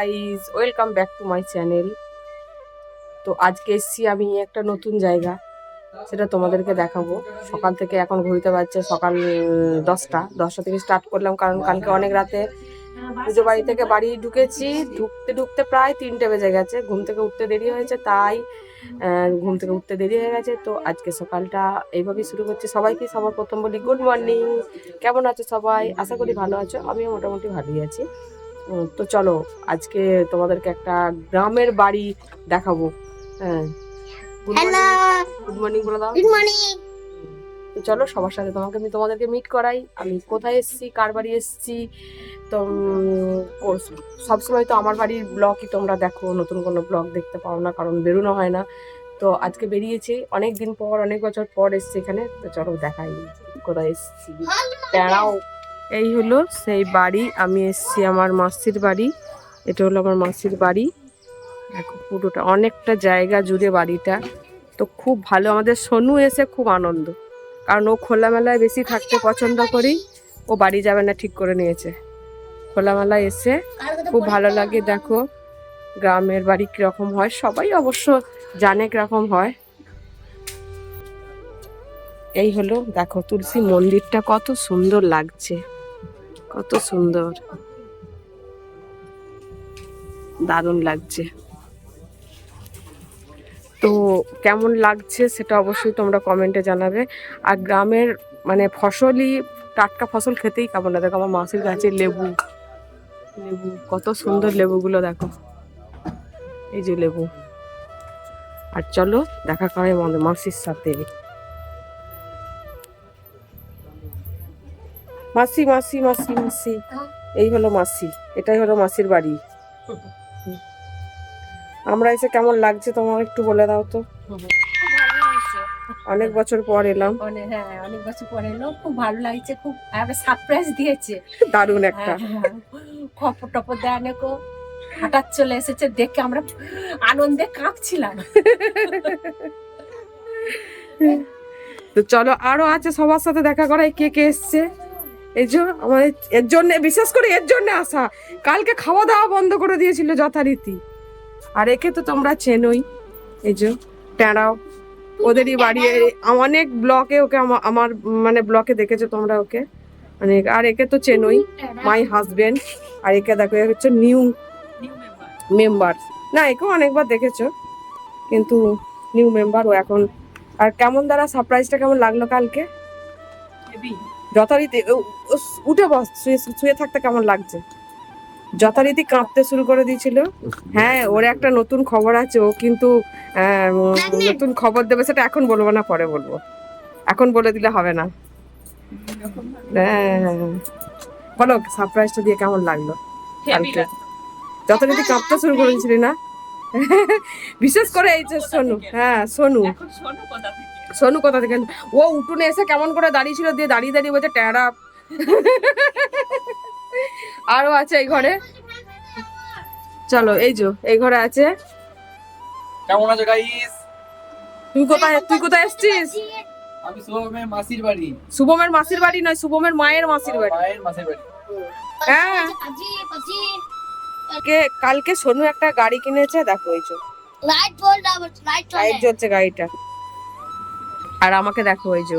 Guys, welcome back to my channel. তো আজকে এসছি আমি একটা নতুন জায়গা, সেটা তোমাদেরকে দেখাবো। সকাল থেকে এখন ঘুরতে পারছে সকাল 10টা থেকে স্টার্ট করলাম, কারণ কালকে অনেক রাতে পুজো বাড়ি থেকে বাড়ি ঢুকেছি। ঢুকতে ঢুকতে প্রায় 3টে বেজে গেছে। ঘুম থেকে উঠতে দেরি হয়েছে, তাই ঘুম থেকে উঠতে দেরি হয়ে গেছে। তো আজকে সকালটা এইভাবেই শুরু করছি। সবাইকে সবার প্রথম বলি গুড মর্নিং। কেমন আছো সবাই? আশা করি ভালো আছো। আমিও মোটামুটি ভালোই আছি। তো চলো আজকে তোমাদেরকে একটা গ্রামের বাড়ি দেখাবো। হ্যাঁ, গুড মর্নিং বলে দাও। Good morning. তো চলো সবার সাথে তোমাদেরকে মিট করাই। আমি কোথায় এসেছি, কার বাড়ি এসেছি। তো সবসময় তো আমার বাড়ির ব্লগই তোমরা দেখো, নতুন কোনো ব্লগ দেখতে পাও না, কারণ বেরোনো হয় না। তো আজকে বেরিয়েছি, অনেক দিন পর, অনেক বছর পর এসেছি এখানে। তো চলো দেখাই কোথায় এসেছি। দাঁড়াও, এই হলো সেই বাড়ি। আমি এসেছি আমার মাসির বাড়ি। এটা হলো আমার মাসির বাড়ি। দেখো পুরোটা, অনেকটা জায়গা জুড়ে বাড়িটা। তো খুব ভালো, আমাদের সোনু এসে খুব আনন্দ, কারণ ও খোলামেলায় বেশি থাকতে পছন্দ করি। ও বাড়ি যাবে না ঠিক করে নিয়েছে। খোলামেলায় এসে খুব ভালো লাগে। দেখো গ্রামের বাড়ি কিরকম হয়, সবাই অবশ্য জানে কিরকম হয়। এই হলো দেখো তুলসী মন্দিরটা, কত সুন্দর লাগছে, কত সুন্দর, দারুণ লাগছে। তো কেমন লাগছে সেটা অবশ্যই তোমরা কমেন্টে জানাবে। আর গ্রামের মানে ফসলই, টাটকা ফসল খেতেই কেমন লাগে। দেখো আমার মাসির গাছের লেবু, লেবু কত সুন্দর লেবুগুলো দেখো, এই যে লেবু। আর চলো দেখা করে আমাদের মাসির সাথে। মাসি মাসি মাসি মাসি, এই হলো মাসি, এটাই হলো মাসির বাড়ি। আমরা এসে কেমন লাগছে তোমার একটু বলে দাও তো। অনেক বছর পর এলাম। হ্যাঁ, অনেক বছর পর এলো, খুব ভালো লাগছে। খুব সারপ্রাইজ দিয়েছে, দারুণ একটা। খপর টপর দেয় না কো, হঠাৎ চলে এসেছে, দেখে আমরা আনন্দে কাঁপছিলাম। তো চলো আরো আছে সবার সাথে দেখা করাই, কে কে এসছে। এই যে আমাদের এর জন্য, বিশেষ করে এর জন্য আসা। কালকে খাওয়া দাওয়া বন্ধ করে দিয়েছিল যথারীতি। আর একে তো তোমরা চেনোই, এই যে ট্যাঁড়াও, ওদেরই বাড়ি। অনেক ব্লকে ওকে আমার মানে ব্লকে দেখেছো তোমরা ওকে অনেক। আর একে তো চেনোই, মাই হাজবেন্ড। আর একে দেখো, এ হচ্ছে নিউ মেম্বার। না, একেও অনেকবার দেখেছো, কিন্তু নিউ মেম্বার ও এখন। আর কেমন দ্বারা সারপ্রাইজটা কেমন লাগলো কালকে? যথারীতি উঠে বস, শুয়ে থাকতে কেমন লাগছে? যথারীতি কাঁপতে শুরু করে দিয়েছিল। হ্যাঁ, ওর একটা নতুন খবর আছে। ও কিন্তু নতুন খবর দেবে, সেটা এখন বলবো না, পরে বলবো। এখন বলে দিলে হবে না। হ্যাঁ, বলো সারপ্রাইজটা দিয়ে কেমন লাগলো কালকে? যথারীতি কাঁপতে শুরু করে দিয়েছিলি না? বিশেষ করে এই যে সোনু। হ্যাঁ, সোনু সোনু কোথা থেকে? ও উঠোনে এসে কেমন করে দাঁড়িয়েছিল, দিয়ে দাঁড়িয়ে দাঁড়িয়ে বলছে ট্যাঁড়া। আরো আছে এই ঘরে, চলো এই যে এই ঘরে আছে। কেমন আছো গাইস? তুই কোথায় এসেছিস? আমি শুভমের মাসির বাড়ি। শুভমের মাসির বাড়ি নয়, শুভমের মায়ের মাসির বাড়ি। মায়ের মাসির বাড়ি। হ্যাঁ, কালকে সোনু একটা গাড়ি কিনেছে, দেখো এই যে লাইট জ্বলছে গাড়িটা। আর আমাকে দেখো, এই যে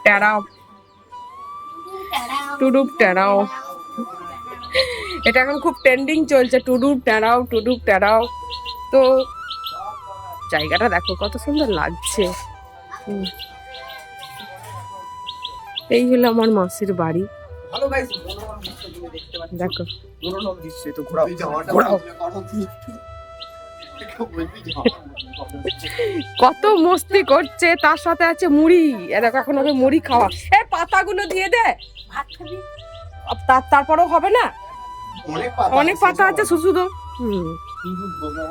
ট্যাঁড়াও, টুডুপ ট্যাঁড়াও। এটা এখন খুব ট্রেন্ডিং চলছে, টুডুপ ট্যাঁড়াও, টুডুপ ট্যাঁড়াও। তো জায়গাটা দেখো কত সুন্দর লাগছে। এই হলো আমার মাসির বাড়ি। ভালো গাইস, দেখো মনোরম দৃশ্য। তো ঘোরাও। কত মস্তি করছে, তার সাথে আছে মুড়ি। দেখো এখন ওকে মুড়ি খাওয়া। এই পাতাগুলো দিয়ে দে, তারপরেও হবে না, অনেক পাতা আছে শুধু তো।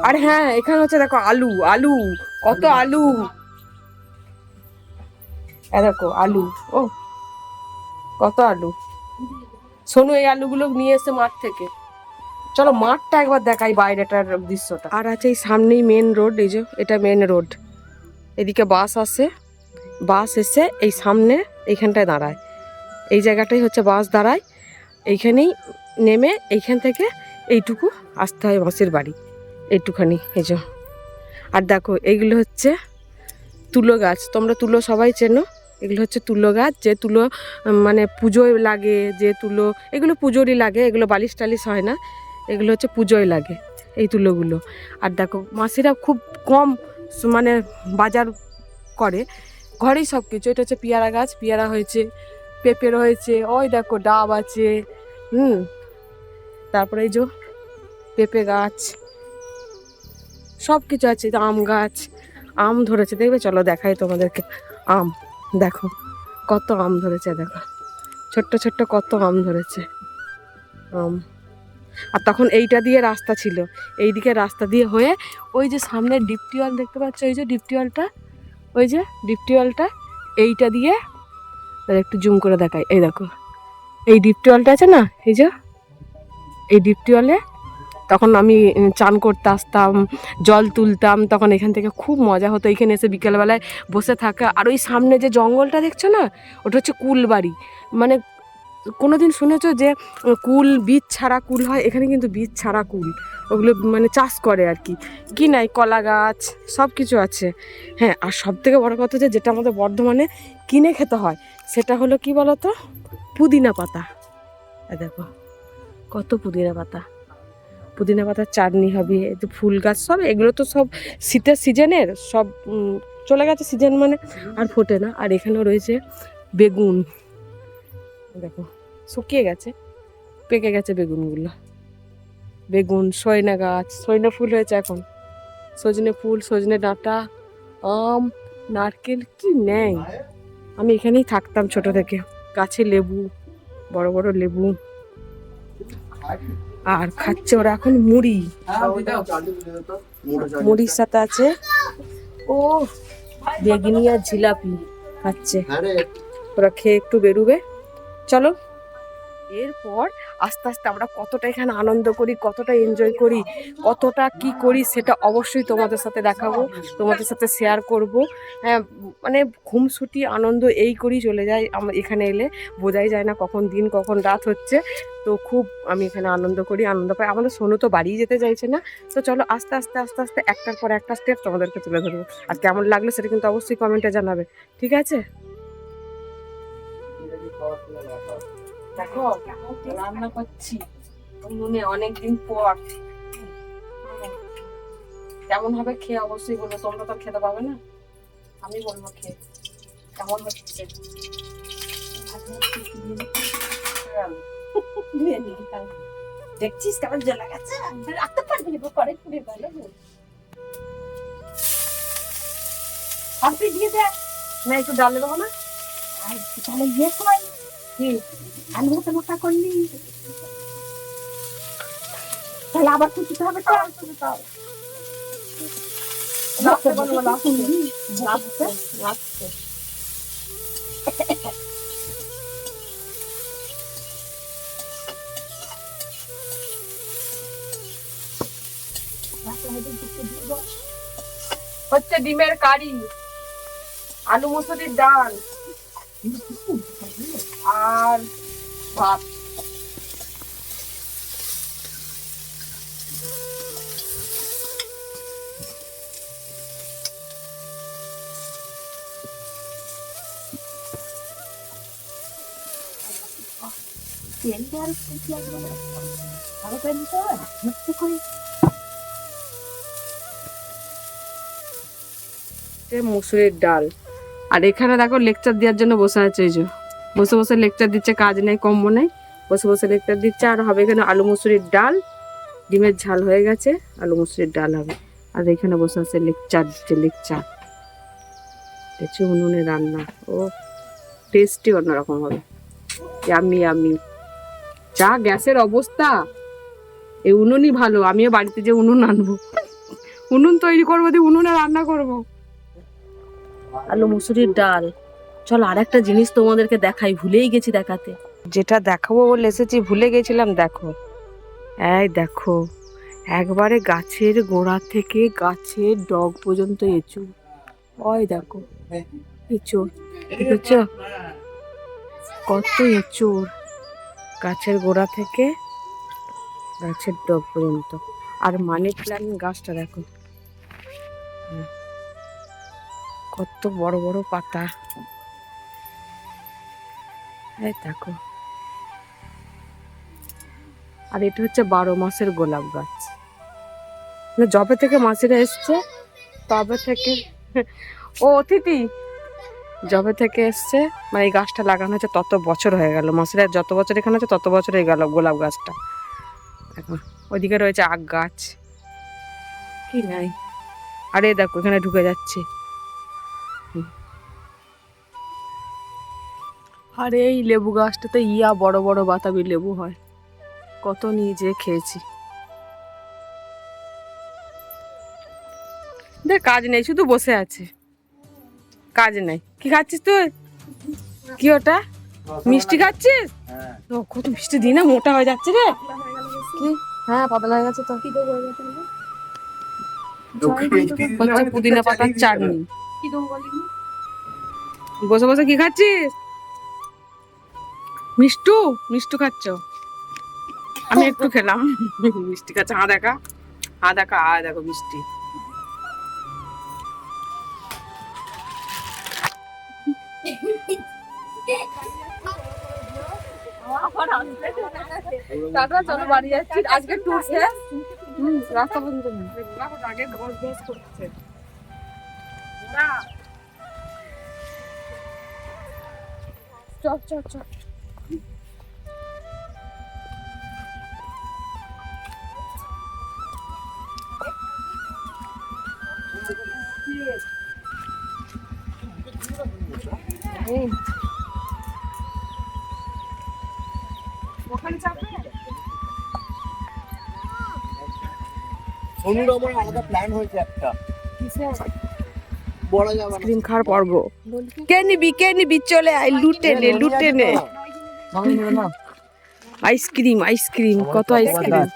আর হ্যাঁ, এখানে হচ্ছে দেখো আলু, আলু কত আলু। দেখো আলু, ও কত আলু। শোনো, এই আলুগুলো নিয়ে এসে মাঠ থেকে। চলো মাঠটা একবার দেখাই, বাইরেটার দৃশ্যটা। আর আছে এই সামনেই মেন রোড, এই যে এটা মেন রোড। এদিকে বাস আসে, বাস এসে এই সামনে এইখানটায় দাঁড়ায়। এই জায়গাটাই হচ্ছে বাস দাঁড়ায়। এইখানেই নেমে এইখান থেকে এইটুকু আসতে হয় মাসির বাড়ি, এইটুখানি এই যে। আর দেখো এইগুলো হচ্ছে তুলো গাছ, তোমরা তুলো সবাই চেনো। এগুলো হচ্ছে তুলো গাছ, যে তুলো মানে পুজোয় লাগে, যে তুলো এগুলো পুজোরই লাগে, এগুলো বালিশ টালিশ হয় না, এগুলো হচ্ছে পুজোয় লাগে এই তুলোগুলো। আর দেখো মাসিরা খুব কম মানে বাজার করে, ঘরেই সব কিছু। এটা হচ্ছে পেয়ারা গাছ, পেয়ারা হয়েছে, পেঁপে রয়েছে, ওই দেখো ডাব আছে, তারপরে এই যে পেঁপে গাছ, সব কিছু আছে। আম গাছ, আম ধরেছে দেখবে, চলো দেখাই তোমাদেরকে। আম দেখো কত আম ধরেছে, দেখো ছোট্ট ছোট্ট কত আম ধরেছে আম। আর তখন এইটা দিয়ে রাস্তা ছিল, এইদিকে রাস্তা দিয়ে হয়ে ওই যে সামনে ডিপ টিউবওয়েল দেখতে পাচ্ছ, ওই যে ডিপ টিউবওয়েলটা, ওই যে ডিপ টিউবওয়েলটা, এইটা দিয়ে একটু জুম করে দেখাই। এই দেখো এই ডিপ টিউবওয়েলটা আছে না, এই যে এই ডিপ টিউবওয়েলে তখন আমি চান করতে আসতাম, জল তুলতাম, তখন এখান থেকে খুব মজা হতো। এখানে এসে বিকেলবেলায় বসে থাকা। আর ওই সামনে যে জঙ্গলটা দেখছো না, ওটা হচ্ছে কুল বাড়ি। মানে কোনোদিন শুনেছো যে কুল বীজ ছাড়া কুল হয়? এখানে কিন্তু বীজ ছাড়া কুল, ওগুলো মানে চাষ করে আর কি। কি নাই, কলা গাছ সব কিছু আছে। হ্যাঁ, আর সব থেকে বড় কথা যে যেটা আমাদের বর্ধমানে কিনে খেতে হয়, সেটা হলো কি বলতো, পুদিনা পাতা। দেখো কত পুদিনা পাতা, পুদিনা পাতার চাটনি হবে। এই তো ফুল গাছ সব, এগুলো তো সব শীতের সিজনের, সব চলে গেছে সিজন মানে আর ফোটে না। আর এখানেও রয়েছে বেগুন, দেখো শুকিয়ে গেছে, পেকে গেছে বেগুনগুলো। বেগুন, সজনে গাছ, সজনে ফুল হয়েছে এখন, সজনে ফুল, সজনে ডাঁটা, আম, নারকেল, কি নেই। আমি এখানেই থাকতাম ছোট থেকে। গাছে লেবু, বড় বড় লেবু। আর খাচ্ছে ওরা এখন মুড়ি, মুড়ির সাথে আছে ও বেগনি আর জিলাপি খাচ্ছে। ওরা খেয়ে একটু বেরোবে। চলো, এরপর আস্তে আস্তে আমরা কতটা এখানে আনন্দ করি, কতটা এনজয় করি, কতটা কি করি, সেটা অবশ্যই তোমাদের সাথে দেখাবো, তোমাদের সাথে শেয়ার করব। হ্যাঁ, মানে ঘুমছুটি আনন্দ এই করেই চলে যায়। আমার এখানে এলে বোঝাই যায় না কখন দিন কখন রাত হচ্ছে। তো খুব আমি এখানে আনন্দ করি, আনন্দ পাই। আমাদের সোনু তো বাড়ি যেতে চাইছে না। তো চলো আস্তে আস্তে আস্তে আস্তে একটার পর একটা স্টেপ তোমাদেরকে তুলে ধরবো। আর কেমন লাগলো সেটা কিন্তু অবশ্যই কমেন্টে জানাবে, ঠিক আছে? দেখো রান্না করছি উনুনে অনেকদিন পর, কেমন হবে খেয়ে অবশ্যই বলবো। তোমরা তো খেতে পাবে না, আমি বলবো খেয়ে কেমন হচ্ছে। দেখছিস কেমন জ্বলা গেছে, রাখতে পারবি না, করে পুড়ে গেল। আপনি দিয়ে দেয় না, একটু ডালে দেবো না? আর তাহলে ইয়ে কর, কি আলু মোটা মোটা করলি, তাহলে আবার কুচিতে হবে তো। লাস্টে বলবো, লাস্টে লাস্টে। হচ্ছে ডিমের কারি, আলু মুসুরির ডাল আর ভাত। তেল দেওয়ার কুচি লাগবে না, ভালো করে নিতে হবে ভর্তি করে। মুসুরির ডাল। আর এখানে দেখো লেকচার দেওয়ার জন্য বসে আছে, এই যে বসে বসে লেকচার দিচ্ছে, কাজ নেই কম্ম নেই, বসে বসে লেকচার দিচ্ছে। আর হবে এখানে আলু মুসুরির ডাল, ডিমের ঝাল হয়ে গেছে, আলু মুসুরির ডাল হবে। আর এখানে বসে আছে লেকচার দিচ্ছে, লেকচার দেখছি উনুনে রান্না। ও টেস্টি অন্যরকম হবে, আমি আমি যা গ্যাসের অবস্থা, এই উনুনই ভালো। আমিও বাড়িতে যে উনুন আনবো, উনুন তৈরি করবো, দিয়ে উনুনে রান্না করবো। আলু মুসুরির ডাল। চলো আর একটা জিনিস তোমাদেরকে দেখাই, ভুলেই গেছি দেখাতে। যেটা দেখাবো বলে এসেছি ভুলে গেছিলাম। দেখো, এই দেখো একবারে গাছের গোড়া থেকে গাছের ডগ পর্যন্ত এঁচুড়। ওই দেখো এঁচুড়, দেখেছ কত এঁচুড় গাছের গোড়া থেকে গাছের ডগ পর্যন্ত। আর মানি প্ল্যান্ট গাছটা দেখো, কত বড় বড় পাতা। এই দেখো, আর এটা হচ্ছে 12 মাসের গোলাপ গাছ। মানে যবে থেকে মাসিরা এসছে তবে থেকে, ও অতিথি, যবে থেকে এসছে মানে এই গাছটা লাগানো হচ্ছে তত বছর হয়ে গেল। মাসিরা যত বছর এখানে আছে তত বছর হয়ে গেল গোলাপ গাছটা। দেখো ওইদিকে রয়েছে আগ গাছ, কি নাই। আর এই দেখো এখানে ঢুকে যাচ্ছে। আর এই লেবু গাছটাতে বড় বড় বাতাবি লেবু হয়, কত নিজে খেয়েছি। দেখ কাজ নেই, শুধু বসে আছে, কাজ নেই। কি খাচ্ছিস তুই? কি ওটা মিষ্টি খাচ্ছিস? হ্যাঁ। ও কত মিষ্টি দিই না, মোটা হয়ে যাচ্ছে রে। কি? হ্যাঁ পাতলা হয়ে গেছে তো। হচ্ছে পুদিনা পাতার চাটনি। বসে বসে কি খাচ্ছিস? মিষ্টু, মিষ্টু খাচ্ছ? আমি একটু খেলাম। মিষ্টি খাচ্ছে, হা দেখা, হা দেখা, আ দেখো মিষ্টি। টাটা, চলো বাড়ি যাচ্ছি। আজকে ট্যুর শেষ। রাস্তা পর্যন্ত আগে বস বস করছে। চল চল চল। সোনুর আমার আলাদা প্ল্যান হয়েছে একটা, বলা যাবে না। আইসক্রিম খাওয়ার পর্ব। কে নিবি, কে নিবি? চলে আয়, লুটে নে, লুটে নে। আইসক্রিম, আইসক্রিম, কত আইসক্রিম,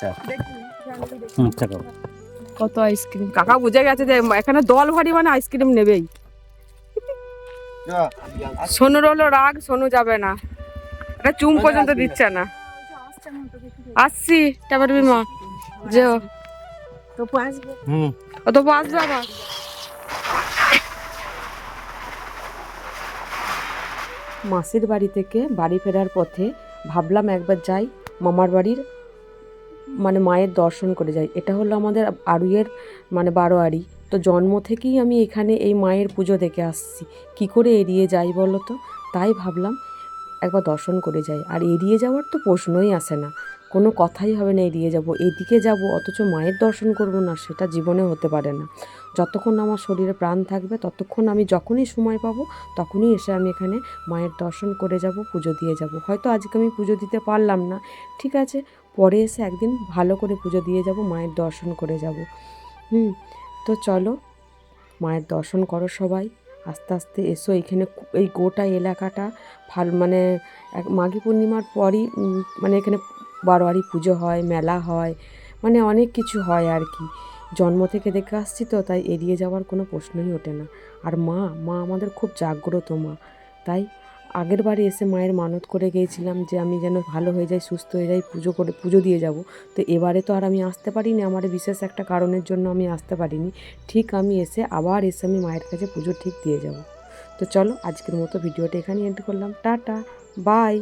কত আইসক্রিম। কাকা বুঝে গেছে যে এখানে দল ভারী মানে আইসক্রিম নেবেই। সোনুর হলো রাগ, সোনু যাবে না, এটা চুম পর্যন্ত দিচ্ছে না। আসছি টাবার মা, যে তপু আসবে। ও তো আসবে আবার। মাসির বাড়ি থেকে বাড়ি ফেরার পথে ভাবলাম একবার যাই মামার বাড়ির, মানে মায়ের দর্শন করে যাই। এটা হলো আমাদের আড়ুইয়ের মানে বারোয়ারি। তো জন্ম থেকেই আমি এখানে এই মায়ের পুজো দেখে আসছি, কি করে এড়িয়ে যাই বলো তো। তাই ভাবলাম একবার দর্শন করে যাই। আর এড়িয়ে যাওয়ার তো প্রশ্নই আসে না, কোনো কথাই হবে না এড়িয়ে যাব। এদিকে যাব অথচ মায়ের দর্শন করব না, সেটা জীবনে হতে পারে না। যতক্ষণ আমার শরীরে প্রাণ থাকবে ততক্ষণ আমি যখনই সময় পাবো তখনই এসে আমি এখানে মায়ের দর্শন করে যাব, পুজো দিয়ে যাব। হয়তো আজকে আমি পুজো দিতে পারলাম না, ঠিক আছে, পরে এসে একদিন ভালো করে পুজো দিয়ে যাব, মায়ের দর্শন করে যাব। তো চলো মায়ের দর্শন করো সবাই, আস্তে আস্তে এসো। এখানে এই গোটা এলাকাটা মানে মাঘী পূর্ণিমার পরই মানে এখানে বারোয়ারি পুজো হয়, মেলা হয়, মানে অনেক কিছু হয় আর কি। জন্ম থেকে দেখে আসছি তো, তাই এড়িয়ে যাওয়ার কোনো প্রশ্নই ওঠে না। আর মা আমাদের খুব জাগ্রত মা, তাই আগের বারে এসে মায়ের মানত করে গিয়েছিলাম যে আমি যেন ভালো হয়ে যাই, সুস্থ হয়ে যাই, পুজো দিয়ে যাব। তো এবারে তো আর আমি আসতে পারিনি, আমার বিশেষ একটা কারণের জন্য আমি আসতে পারিনি। ঠিক আমি আবার এসে আমি মায়ের কাছে পুজো ঠিক দিয়ে যাব। তো চলো আজকের মতো ভিডিওটা এখানেই এন্ড করলাম। Tata, by.